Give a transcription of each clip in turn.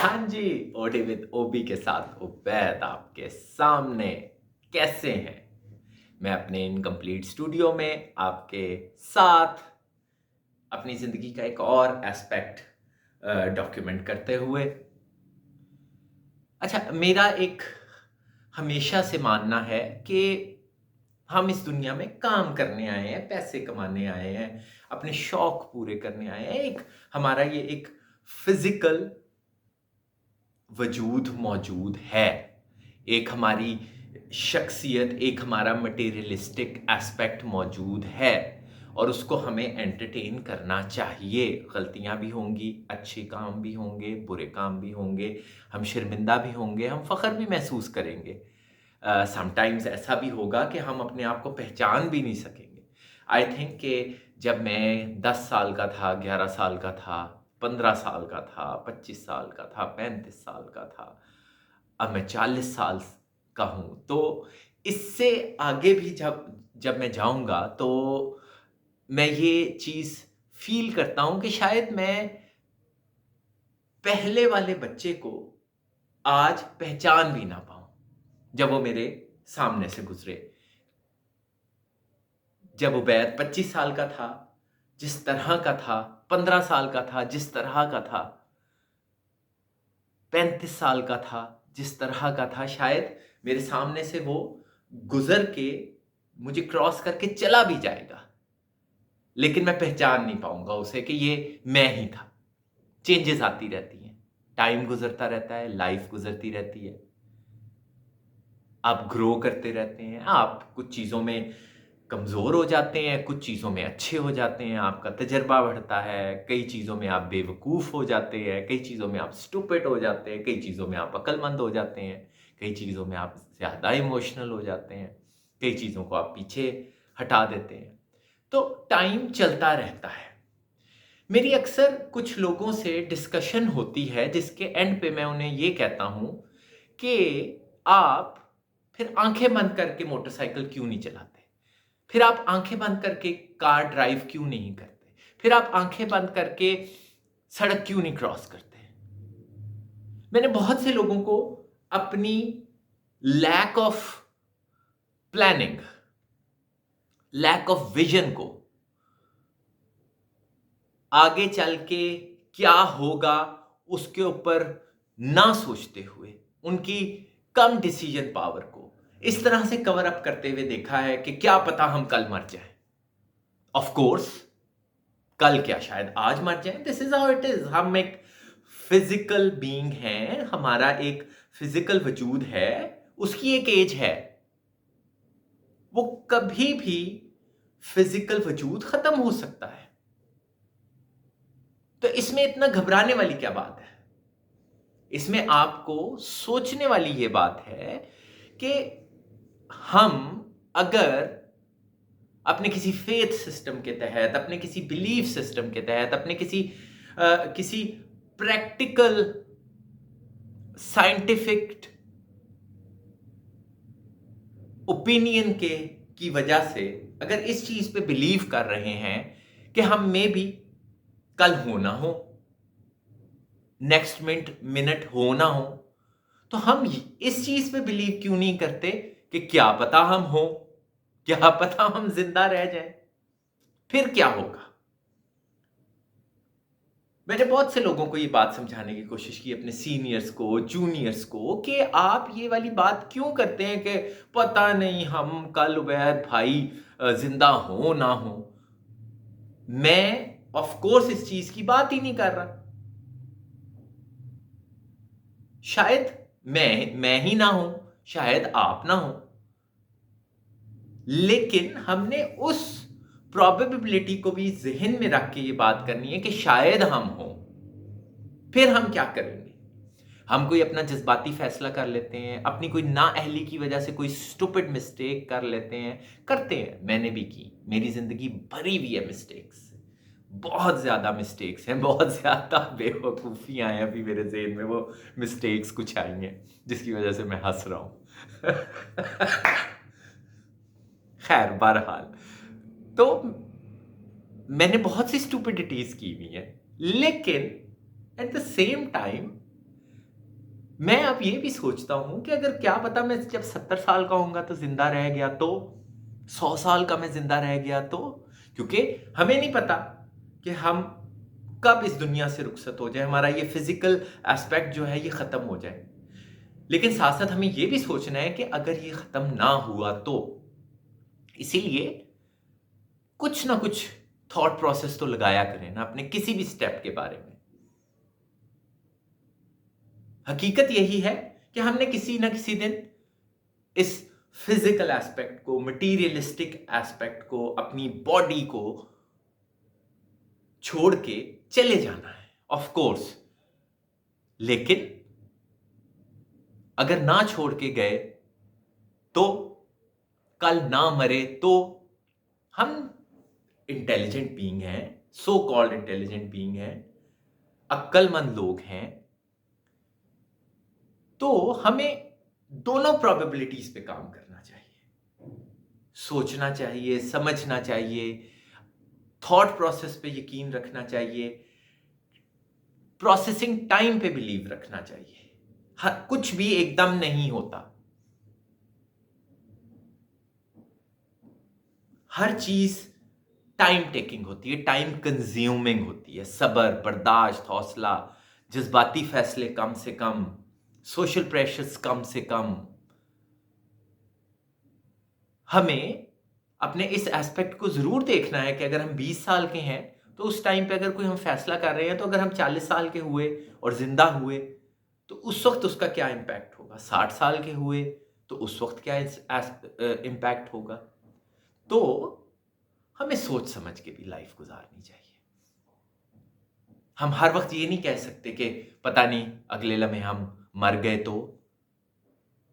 हाँ जी, OD with ओबी के साथ उबैद आपके सामने। कैसे हैं? मैं अपने इनकम्प्लीट स्टूडियो में आपके साथ अपनी ज़िंदगी का एक और एस्पेक्ट डॉक्यूमेंट करते हुए। अच्छा, मेरा एक हमेशा से मानना है कि हम इस दुनिया में काम करने आए हैं, पैसे कमाने आए हैं, अपने शौक पूरे करने आए हैं। एक हमारा ये एक फ़िज़िकल वजूद मौजूद है। एक हमारी शख्सियत, एक हमारा मटेरियलिस्टिक एस्पेक्ट मौजूद है और उसको हमें एंटरटेन करना चाहिए। गलतियाँ भी होंगी, अच्छे काम भी होंगे, बुरे काम भी होंगे, हम शर्मिंदा भी होंगे, हम फ़ख्र भी महसूस करेंगे। समटाइम्स ऐसा भी होगा कि हम अपने आप को पहचान भी नहीं सकेंगे। आई थिंक कि जब मैं 10 साल का था, 11 साल का था, 15 साल का था, 25 साल का था, 35 साल का था, अब मैं 40 साल का हूँ। तो इससे आगे भी जब जब मैं जाऊँगा तो मैं ये चीज़ फ़ील करता हूँ कि शायद मैं पहले वाले बच्चे को आज पहचान भी ना पाऊँ, जब वो मेरे सामने से गुज़रे। जब उबैद 25 साल का था, जिस तरह का था, 15 साल का था, जिस तरह का था, 35 साल का था, जिस तरह का था, शायद मेरे सामने से वो गुज़र के मुझे क्रॉस करके चला भी जाएगा, लेकिन मैं पहचान नहीं पाऊँगा उसे कि ये मैं ही था। चेंजेज़ आती रहती हैं, टाइम गुज़रता रहता है, लाइफ़ गुज़रती रहती है। आप ग्रो करते रहते हैं, आप कुछ चीज़ों में कमज़ोर हो जाते हैं, कुछ चीज़ों में अच्छे हो जाते हैं, आपका तजर्बा बढ़ता है, कई चीज़ों में आप बेवकूफ़ हो जाते हैं, कई चीज़ों में आप स्टूपिड हो जाते हैं, कई चीज़ों में आप अक्लमंद हो जाते हैं, कई चीज़ों में आप ज़्यादा इमोशनल हो जाते हैं, कई चीज़ों को आप पीछे हटा देते हैं। तो टाइम चलता रहता है। मेरी अक्सर कुछ लोगों से डिस्कशन होती है जिसके एंड पे मैं उन्हें ये कहता हूँ कि आप फिर आँखें बंद करके मोटरसाइकिल क्यों नहीं चलाते? फिर आप आँखें बंद करके कार ड्राइव क्यों नहीं करते? फिर आप आँखें बंद करके सड़क क्यों नहीं क्रॉस करते? मैंने बहुत से लोगों को अपनी lack of planning, lack of vision को आगे चल के क्या होगा उसके ऊपर ना सोचते हुए, उनकी कम डिसीजन पावर को इस तरह से कवर अप करते हुए देखा है कि क्या पता हम कल मर जाएँ। ऑफ कोर्स कल क्या, शायद आज मर जाएँ। This is how it is. हम एक फिज़िकल बीइंग हैं, हमारा एक फिज़िकल वजूद है, उसकी एक एज है। वो कभी भी फिज़िकल वजूद खत्म हो सकता है। तो इसमें इतना घबराने वाली क्या बात है? इसमें आपको सोचने वाली ये बात है कि हम अगर अपने किसी फेथ सिस्टम के तहत, अपने किसी बिलीफ सिस्टम के तहत, अपने किसी प्रैक्टिकल साइंटिफिक ओपिनियन के की वजह से अगर इस चीज पे बिलीव कर रहे हैं कि हम में भी कल हो ना हो, नेक्स्ट मिनट हो ना हो, तो हम इस चीज पे बिलीव क्यों नहीं करते कि क्या पता हम हो, क्या पता हम जिंदा रह जाएं, फिर क्या होगा? मैंने बहुत से लोगों को ये बात समझाने की कोशिश की, अपने सीनियर्स को, जूनियर्स को, कि आप ये वाली बात क्यों करते हैं कि पता नहीं हम कल उबैद भाई जिंदा हो ना हो। मैं ऑफ कोर्स इस चीज की बात ही नहीं कर रहा। शायद मैं ही ना हूं, शायद आप ना हो, लेकिन हमने उस प्रोबेबिलिटी को भी ज़हन में रख के ये बात करनी है कि शायद हम हों। फिर हम क्या करेंगे? हम कोई अपना जज़्बाती फ़ैसला कर लेते हैं, अपनी कोई नाअहली की वजह से कोई स्टूपिड मिस्टेक कर लेते हैं, करते हैं, मैंने भी की। मेरी ज़िंदगी भरी हुई है मिस्टेक्स से। बहुत ज़्यादा मिस्टेक्स हैं, बहुत ज़्यादा बेवकूफ़ियाँ हैं, अभी मेरे ज़हन में वो मिस्टेक्स कुछ आई हैं, जिसकी वजह से मैं हँस रहा हूँ। खैर, बहरहाल, तो मैंने बहुत सी स्टुपिडिटीज़ की हुई हैं, लेकिन एट द सेम टाइम मैं अब ये भी सोचता हूं कि अगर क्या पता मैं जब 70 साल का होऊंगा तो जिंदा रह गया तो, 100 साल का मैं जिंदा रह गया तो, क्योंकि हमें नहीं पता कि हम कब इस दुनिया से रुखसत हो जाए, हमारा ये फिजिकल एस्पेक्ट जो है ये खत्म हो जाए। लेकिन साथ साथ हमें ये भी सोचना है कि अगर ये खत्म ना हुआ तो, इसीलिए कुछ ना कुछ थॉट प्रोसेस तो लगाया करें ना अपने किसी भी स्टेप के बारे में। हकीकत यही है कि हमने किसी ना किसी दिन इस फिजिकल एस्पेक्ट को, मटीरियलिस्टिक एस्पेक्ट को, अपनी बॉडी को छोड़ के चले जाना है, ऑफ कोर्स। लेकिन अगर ना छोड़ के गए तो, कल ना मरे तो, हम इंटेलिजेंट बीइंग हैं, सो कॉल्ड इंटेलिजेंट बीइंग हैं, अक्लमंद लोग हैं, तो हमें दोनों प्रोबेबिलिटीज पे काम करना चाहिए। सोचना चाहिए, समझना चाहिए, थॉट प्रोसेस पे यकीन रखना चाहिए, प्रोसेसिंग टाइम पे बिलीव रखना चाहिए। कुछ भी एकदम नहीं होता, हर चीज टाइम टेकिंग होती है, टाइम कंज्यूमिंग होती है। सब्र, बर्दाश्त, हौसला, जज्बाती फैसले कम से कम, सोशल प्रेशर्स कम से कम। हमें अपने इस एस्पेक्ट को जरूर देखना है कि अगर हम 20 साल के हैं तो उस टाइम पे अगर कोई हम फैसला कर रहे हैं, तो अगर हम 40 साल के हुए और जिंदा हुए तो उस वक्त उसका क्या इंपैक्ट होगा, 60 साल के हुए तो उस वक्त क्या इंपैक्ट होगा। तो हमें सोच समझ के भी लाइफ गुजारनी चाहिए। हम हर वक्त ये नहीं कह सकते कि पता नहीं अगले लम्हे हम मर गए तो।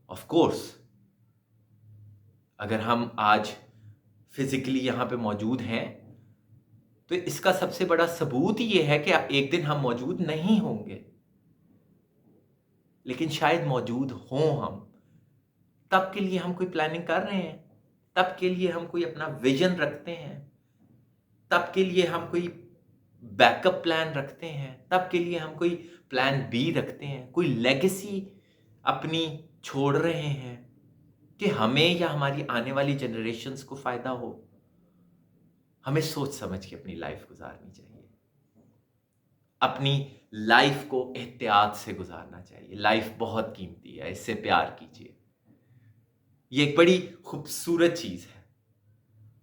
ऑफ कोर्स अगर हम आज फिजिकली यहां पे मौजूद हैं तो इसका सबसे बड़ा सबूत ये है कि एक दिन हम मौजूद नहीं होंगे, लेकिन शायद मौजूद हों हम। तब के लिए हम कोई प्लानिंग कर रहे हैं, तब के लिए हम कोई अपना विजन रखते हैं, तब के लिए हम कोई बैकअप प्लान रखते हैं, तब के लिए हम कोई प्लान बी रखते हैं, कोई लेगेसी अपनी छोड़ रहे हैं कि हमें या हमारी आने वाली जनरेशन्स को फायदा हो। हमें सोच समझ के अपनी लाइफ गुजारनी चाहिए, अपनी लाइफ को एहतियात से गुजारना चाहिए। लाइफ बहुत कीमती है, इससे प्यार कीजिए। ये एक बड़ी खूबसूरत चीज है,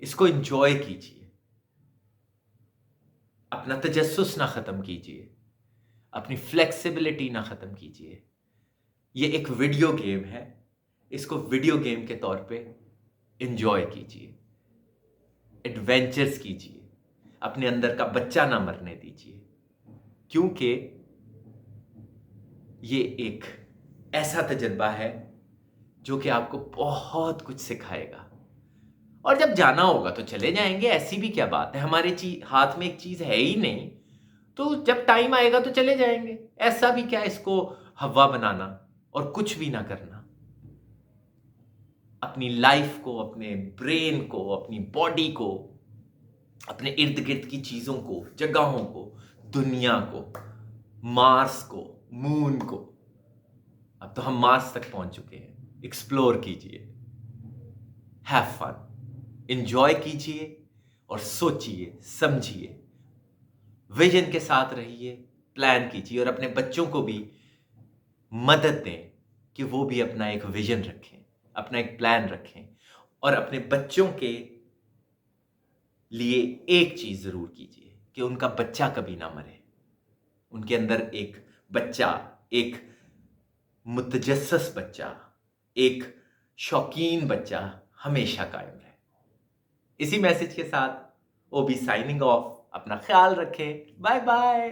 इसको एंजॉय कीजिए। अपना तजस्सुस ना खत्म कीजिए, अपनी फ्लेक्सिबिलिटी ना खत्म कीजिए। ये एक वीडियो गेम है, इसको वीडियो गेम के तौर पे एंजॉय कीजिए, एडवेंचर्स कीजिए, अपने अंदर का बच्चा ना मरने दीजिए, क्योंकि ये एक ऐसा तजर्बा है जो कि आपको बहुत कुछ सिखाएगा। और जब जाना होगा तो चले जाएंगे, ऐसी भी क्या बात है। हमारे हाथ में एक चीज है ही नहीं, तो जब टाइम आएगा तो चले जाएंगे। ऐसा भी क्या इसको हवा बनाना और कुछ भी ना करना। अपनी लाइफ को, अपने ब्रेन को, अपनी बॉडी को, अपने इर्द गिर्द की चीजों को, जगहों को, दुनिया को, मार्स को, मून को, अब तो हम मार्स तक पहुंच चुके हैं, एक्सप्लोर कीजिए, हैव फन, एंजॉय कीजिए और सोचिए, समझिए, विजन के साथ रहिए, प्लान कीजिए और अपने बच्चों को भी मदद दें कि वो भी अपना एक विजन रखें, अपना एक प्लान रखें। और अपने बच्चों के लिए एक चीज जरूर कीजिए कि उनका बच्चा कभी ना मरे, उनके अंदर एक बच्चा, एक मुतजस्सस बच्चा, एक शौकीन बच्चा हमेशा कायम रहे। इसी मैसेज के साथ ओबी साइनिंग ऑफ। अपना ख्याल रखें, बाय बाय।